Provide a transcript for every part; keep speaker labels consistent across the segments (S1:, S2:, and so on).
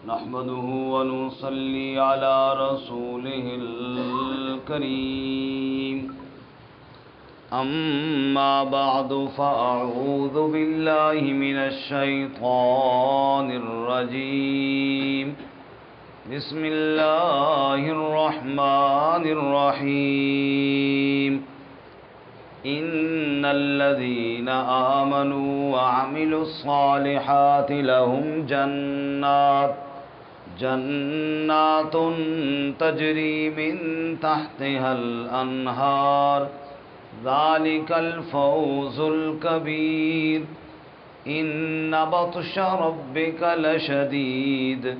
S1: نحمده ونصلي على رسوله الكريم أما بعد فأعوذ بالله من الشيطان الرجيم بسم الله الرحمن الرحيم إن الذين آمنوا وعملوا الصالحات لهم جنات تجري من تحتها الأنهار ذلك الفوز الكبير إن بطش ربك لشديد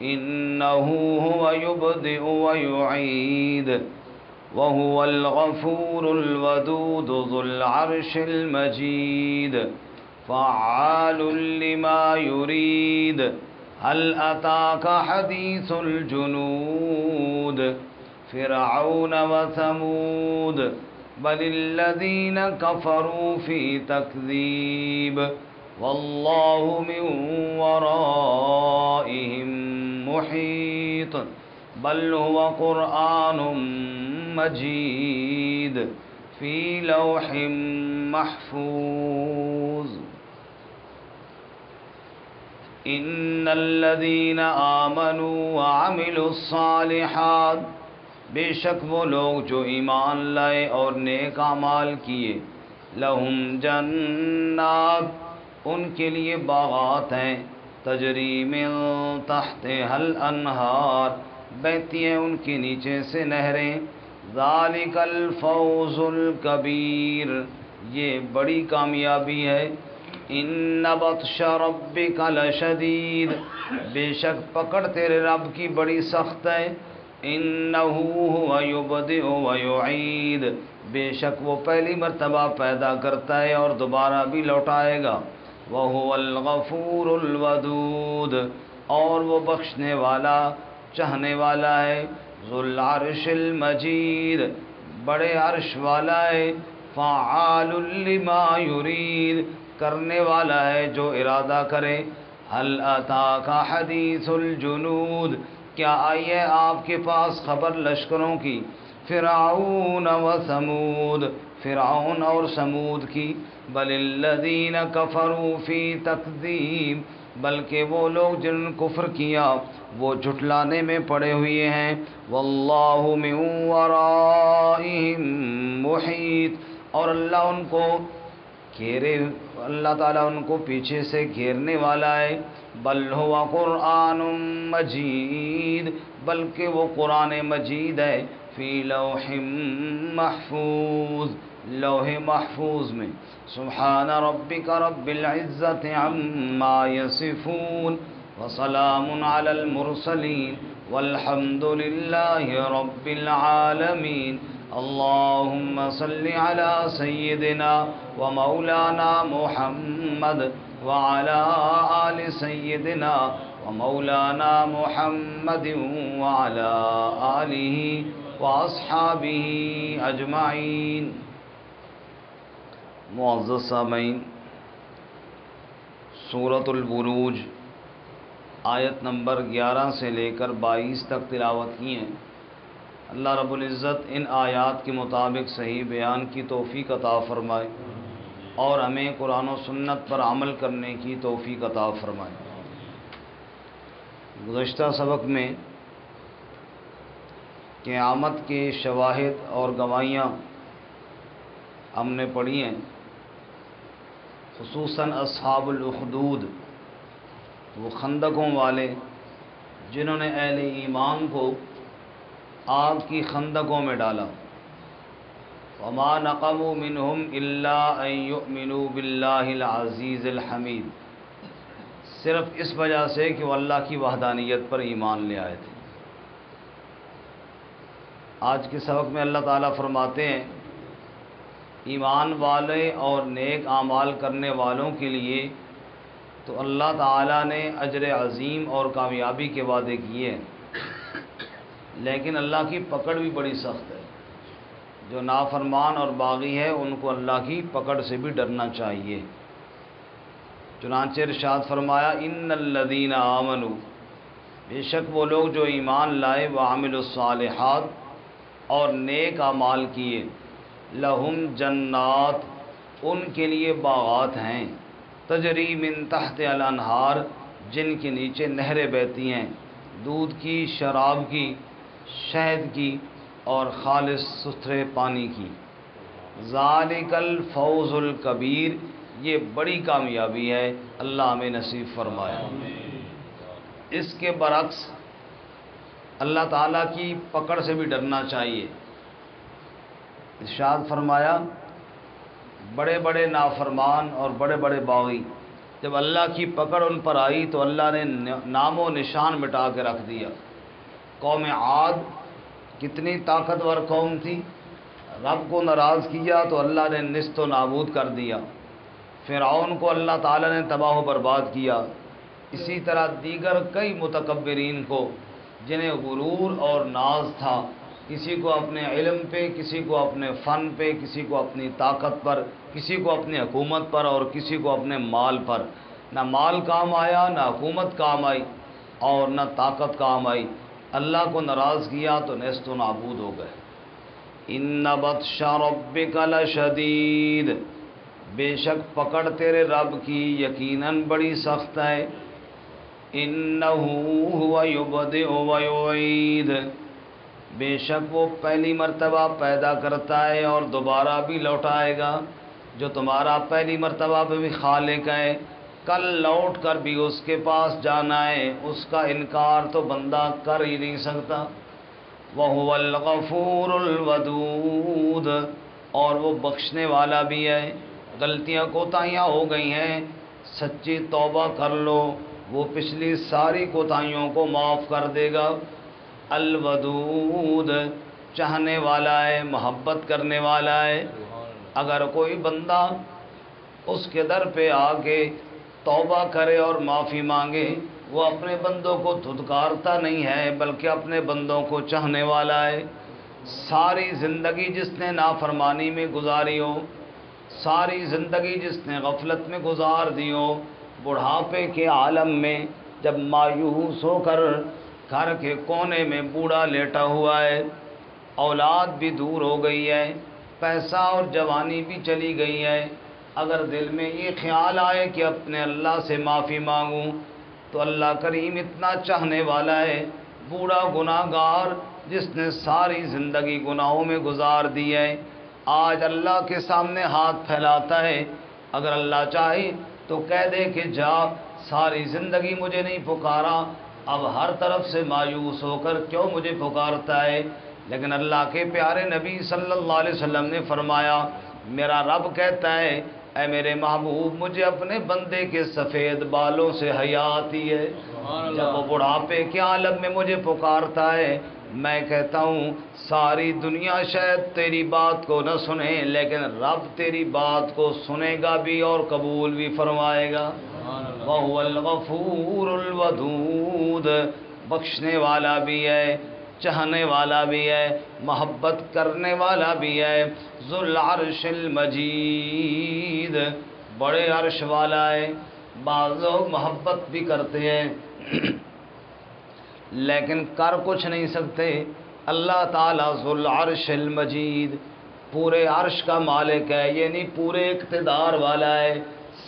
S1: إنه هو يبدئ ويعيد وهو الغفور الودود ذو العرش المجيد فعال لما يريد هل أتاك حديث الجنود فرعون وثمود بل الذين كفروا في تكذيب والله من ورائهم محيط بل هو قرآن مجيد في لوح محفوظ إن الذين آمنوا وعملوا الصالحات بے شک وہ لوگ جو ایمان لائے اور نیک اعمال کیے لہم جنات ان کے لیے باغات ہیں تجری من تحتها الانہار بہتی ہیں ان کے نیچے سے نہریں ذالک الفوز الکبیر یہ بڑی کامیابی ہے ان بطش ربک لشدید بے شک پکڑ تیرے رب کی بڑی سخت ہے انہ هو یبدئ ویعید بے شک وہ پہلی مرتبہ پیدا کرتا ہے اور دوبارہ بھی لوٹائے گا وہو الغفور الودود اور وہ بخشنے والا چاہنے والا ہے ذو العرش المجید بڑے عرش والا ہے فعال لما یرید کرنے والا ہے جو ارادہ کرے هل اتاک حدیث الجنود کیا آئی ہے آپ کے پاس خبر لشکروں کی فرعون و ثمود فرعون اور سمود کی بل الذین کفروا فی تکذیب بلکہ وہ لوگ جنہوں نے کفر کیا وہ جھٹلانے میں پڑے ہوئے ہیں واللہ من ورائہم محیط اور اللہ ان کو گھیرے اللہ تعالیٰ ان کو پیچھے سے گھیرنے والا ہے بل ہوا قرآن مجید بلکہ وہ قرآن مجید ہے فی لوح محفوظ لوح محفوظ میں سبحان ربک رب العزت عما یصفون وسلام علی المرسلین والحمد للہ رب العالمین اللهم صل على سيدنا ومولانا محمد وعلى آل سيدنا ومولانا محمد وعلى آله وأصحابه أجمعين معزز سامعین سورۃ البروج آیت نمبر 11 سے لے کر 22 تک تلاوت کی ہیں اللہ رب العزت ان آیات کے مطابق صحیح بیان کی توفیق عطا فرمائے اور ہمیں قرآن و سنت پر عمل کرنے کی توفیق عطا فرمائے گزشتہ سبق میں قیامت کے شواہد اور گواہیاں ہم نے پڑھی ہیں خصوصاً اصحاب الاخدود وہ خندقوں والے جنہوں نے اہل ایمان کو آگ کی خندقوں میں ڈالا وما نقموا منہم الا ان یؤمنوا باللہ العزیز الحمید صرف اس وجہ سے کہ وہ اللہ کی وحدانیت پر ایمان لے آئے تھے آج کے سبق میں اللہ تعالیٰ فرماتے ہیں ایمان والے اور نیک اعمال کرنے والوں کے لیے تو اللہ تعالیٰ نے اجر عظیم اور کامیابی کے وعدے کیے ہیں لیکن اللہ کی پکڑ بھی بڑی سخت ہے جو نافرمان اور باغی ہے ان کو اللہ کی پکڑ سے بھی ڈرنا چاہیے چنانچہ ارشاد فرمایا ان الذین آمنوا بے شک وہ لوگ جو ایمان لائے وعملوا الصالحات اور نیک اعمال کیے، لہم جنات ان کے لیے باغات ہیں، تجری من تحت الانہار جن کے نیچے نہریں بہتی ہیں، دودھ کی، شراب کی، شہد کی اور خالص ستھرے پانی کی۔ ذالک الفوز الکبیر، یہ بڑی کامیابی ہے، اللہ ہمیں نصیب فرمائے۔ اس کے برعکس اللہ تعالیٰ کی پکڑ سے بھی ڈرنا چاہیے۔ ارشاد فرمایا بڑے بڑے نافرمان اور بڑے بڑے باغی، جب اللہ کی پکڑ ان پر آئی تو اللہ نے نام و نشان مٹا کے رکھ دیا۔ قوم عاد کتنی طاقتور قوم تھی، رب کو ناراض کیا تو اللہ نے نیست و نابود کر دیا۔ فرعون کو اللہ تعالیٰ نے تباہ و برباد کیا۔ اسی طرح دیگر کئی متکبرین کو جنہیں غرور اور ناز تھا، کسی کو اپنے علم پہ، کسی کو اپنے فن پہ، کسی کو اپنی طاقت پر، کسی کو اپنی حکومت پر اور کسی کو اپنے مال پر، نہ مال کام آیا، نہ حکومت کام آئی اور نہ طاقت کام آئی۔ اللہ کو ناراض کیا تو نیست و نابود ہو گئے۔ ان بطش ربک لشدید، بے شک پکڑ تیرے رب کی یقیناً بڑی سخت ہے۔ انہ هو یبدئ ویعید، بے شک وہ پہلی مرتبہ پیدا کرتا ہے اور دوبارہ بھی لوٹائے گا۔ جو تمہارا پہلی مرتبہ پہ بھی خالق ہے، کل لوٹ کر بھی اس کے پاس جانا ہے، اس کا انکار تو بندہ کر ہی نہیں سکتا۔ وَهُوَ الْغَفُورُ الْوَدُودُ، اور وہ بخشنے والا بھی ہے۔ غلطیاں کوتاہیاں ہو گئی ہیں، سچی توبہ کر لو، وہ پچھلی ساری کوتاہیوں کو معاف کر دے گا۔ الودود، چاہنے والا ہے، محبت کرنے والا ہے۔ اگر کوئی بندہ اس کے در پہ آ کے توبہ کرے اور معافی مانگے، وہ اپنے بندوں کو دھتکارتا نہیں ہے بلکہ اپنے بندوں کو چاہنے والا ہے۔ ساری زندگی جس نے نافرمانی میں گزاری ہو، ساری زندگی جس نے غفلت میں گزار دی ہو، بڑھاپے کے عالم میں جب مایوس ہو کر گھر کے کونے میں بوڑھا لیٹا ہوا ہے، اولاد بھی دور ہو گئی ہے، پیسہ اور جوانی بھی چلی گئی ہے، اگر دل میں یہ خیال آئے کہ اپنے اللہ سے معافی مانگوں تو اللہ کریم اتنا چاہنے والا ہے۔ بوڑھا گناہ گار جس نے ساری زندگی گناہوں میں گزار دی ہے، آج اللہ کے سامنے ہاتھ پھیلاتا ہے۔ اگر اللہ چاہے تو کہہ دے کہ جا، ساری زندگی مجھے نہیں پکارا، اب ہر طرف سے مایوس ہو کر کیوں مجھے پکارتا ہے؟ لیکن اللہ کے پیارے نبی صلی اللہ علیہ وسلم نے فرمایا، میرا رب کہتا ہے اے میرے محبوب، مجھے اپنے بندے کے سفید بالوں سے حیا آتی ہے۔ جب وہ بڑھاپے کے عالم میں مجھے پکارتا ہے، میں کہتا ہوں ساری دنیا شاید تیری بات کو نہ سنے، لیکن رب تیری بات کو سنے گا بھی اور قبول بھی فرمائے گا۔ وَهُوَ الْغَفُورُ الْوَدُودُ، بخشنے والا بھی ہے، چاہنے والا بھی ہے، محبت کرنے والا بھی ہے۔ ذو العرش المجید، بڑے عرش والا ہے۔ بعض لوگ محبت بھی کرتے ہیں لیکن کر کچھ نہیں سکتے۔ اللہ تعالیٰ ذو العرش المجید، پورے عرش کا مالک ہے، یعنی پورے اقتدار والا ہے،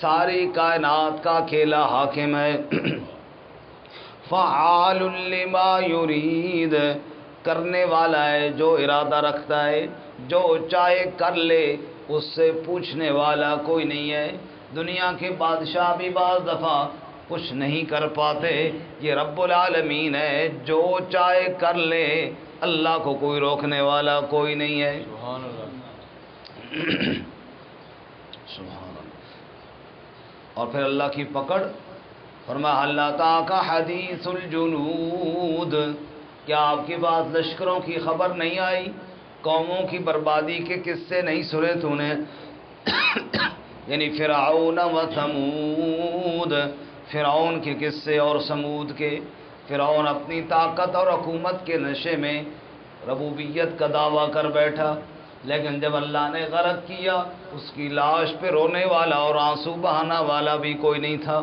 S1: ساری کائنات کا اکیلا حاکم ہے۔ فعال لما یرید، کرنے والا ہے جو ارادہ رکھتا ہے، جو چاہے کر لے، اس سے پوچھنے والا کوئی نہیں ہے۔ دنیا کے بادشاہ بھی بعض دفعہ کچھ نہیں کر پاتے، یہ رب العالمین ہے، جو چاہے کر لے، اللہ کو کوئی روکنے والا کوئی نہیں ہے۔ سبحان اللہ سبحان اللہ۔ اور پھر اللہ کی پکڑ، فرمایا هل اتاک حدیث الجنود، کیا آپ کے پاس لشکروں کی خبر نہیں آئی؟ قوموں کی بربادی کے قصے نہیں سنے تو نے؟ یعنی فرعون و ثمود، فرعون کے قصے اور سمود کے۔ فرعون اپنی طاقت اور حکومت کے نشے میں ربوبیت کا دعویٰ کر بیٹھا، لیکن جب اللہ نے غرق کیا، اس کی لاش پہ رونے والا اور آنسو بہانا والا بھی کوئی نہیں تھا۔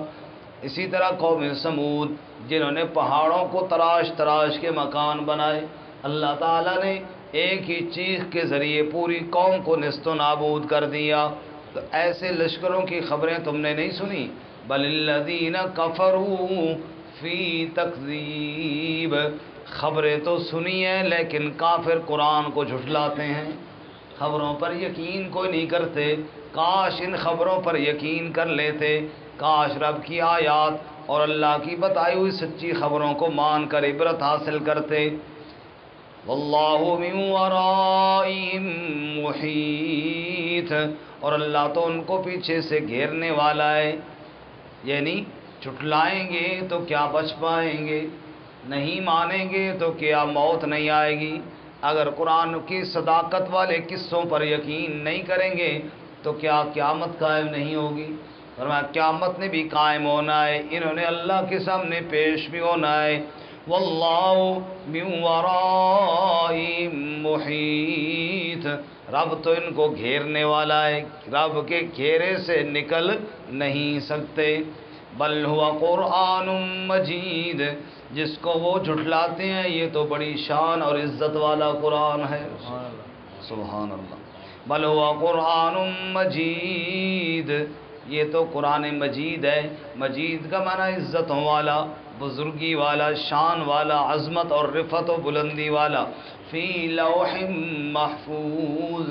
S1: اسی طرح قوم سمود جنہوں نے پہاڑوں کو تراش تراش کے مکان بنائے، اللہ تعالیٰ نے ایک ہی چیخ کے ذریعے پوری قوم کو نیست و نابود کر دیا۔ تو ایسے لشکروں کی خبریں تم نے نہیں سنی؟ بل الذین کفروا فی تکذیب، خبریں تو سنی ہیں لیکن کافر قرآن کو جھٹلاتے ہیں، خبروں پر یقین کوئی نہیں کرتے۔ کاش ان خبروں پر یقین کر لیتے، کاش رب کی آیات اور اللہ کی بتائی ہوئی سچی خبروں کو مان کر عبرت حاصل کرتے۔ واللہ من ورائہم محیط، اور اللہ تو ان کو پیچھے سے گھیرنے والا ہے، یعنی جھٹلائیں گے تو کیا بچ پائیں گے، نہیں مانیں گے تو کیا موت نہیں آئے گی، اگر قرآن کی صداقت والے قصوں پر یقین نہیں کریں گے تو کیا قیامت قائم نہیں ہوگی؟ فرمایا قیامت نے بھی قائم ہونا ہے، انہوں نے اللہ کے سامنے پیش بھی ہونا ہے۔ واللہ من ورائہم محیط، رب تو ان کو گھیرنے والا ہے، رب کے گھیرے سے نکل نہیں سکتے۔ بل ہوا قرآن مجید، جس کو وہ جھٹلاتے ہیں یہ تو بڑی شان اور عزت والا قرآن ہے، سبحان اللہ۔ بل ہوا قرآن مجید، یہ تو قرآن مجید ہے، مجید کا معنی عزتوں والا، بزرگی والا، شان والا، عظمت اور رفعت و بلندی والا۔ فی لوح محفوظ،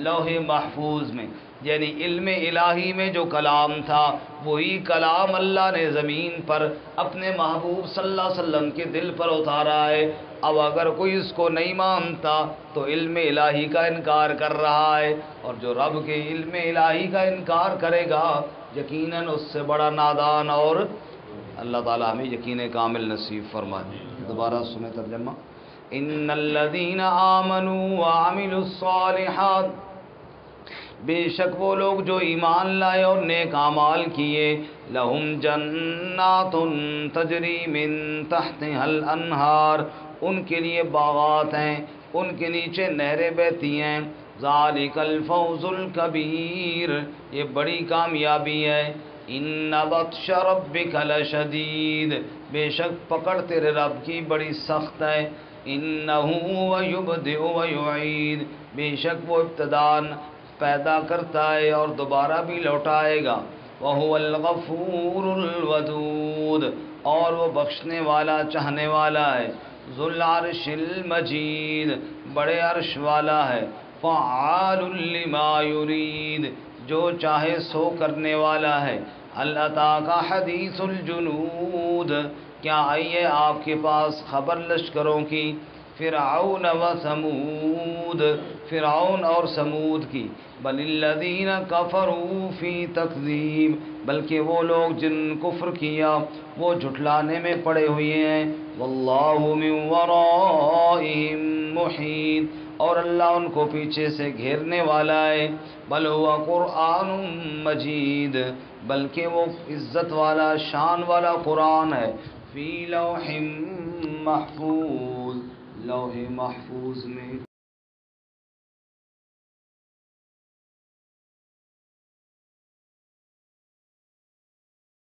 S1: لوح محفوظ میں، یعنی علم الہی میں جو کلام تھا وہی کلام اللہ نے زمین پر اپنے محبوب صلی اللہ علیہ وسلم کے دل پر اتارا ہے۔ اب اگر کوئی اس کو نہیں مانتا تو علم الہی کا انکار کر رہا ہے، اور جو رب کے علم الہی کا انکار کرے گا یقیناً اس سے بڑا نادان، اور اللہ تعالیٰ ہمیں یقین کامل نصیب فرمائے۔ دوبارہ سنیں ترجمہ۔ ان الذین آمنوا وعملوا الصالحات، بے شک وہ لوگ جو ایمان لائے اور نیک اعمال کیے، لہم جنات تجری من تحتها الانہار، ان کے لیے باغات ہیں، ان کے نیچے نہریں بہتی ہیں۔ ذالک الفوز الکبیر، یہ بڑی کامیابی ہے۔ ان بطش ربک لشدید، بے شک پکڑ تیرے رب کی بڑی سخت ہے۔ انہ هو یبدئ ویعید، بے شک وہ ابتداءً پیدا کرتا ہے اور دوبارہ بھی لوٹائے گا۔ وَهُوَ الْغَفُورُ الْوَدُودُ، اور وہ بخشنے والا چاہنے والا ہے۔ ذُو الْعَرْشِ الْمَجِيدُ، بڑے عرش والا ہے۔ فَعَّالٌ لِمَا يُرِيدُ، جو چاہے سو کرنے والا ہے۔ هَلْ أَتَاكَ حَدِيثُ الْجُنُودِ، کیا آئی ہے آپ کے پاس خبر لشکروں کی؟ فرعون و سمود، فرعون اور سمود کی۔ بل الذین کفروا فی تکذیب، بلکہ وہ لوگ جن کفر کیا وہ جھٹلانے میں پڑے ہوئے ہیں۔ واللہ من ورائہم محیط، اور اللہ ان کو پیچھے سے گھیرنے والا ہے۔ بل ہوا قرآن مجید، بلکہ وہ عزت والا شان والا قرآن ہے۔ فی لوح محفوظ، لوح محفوظ میں۔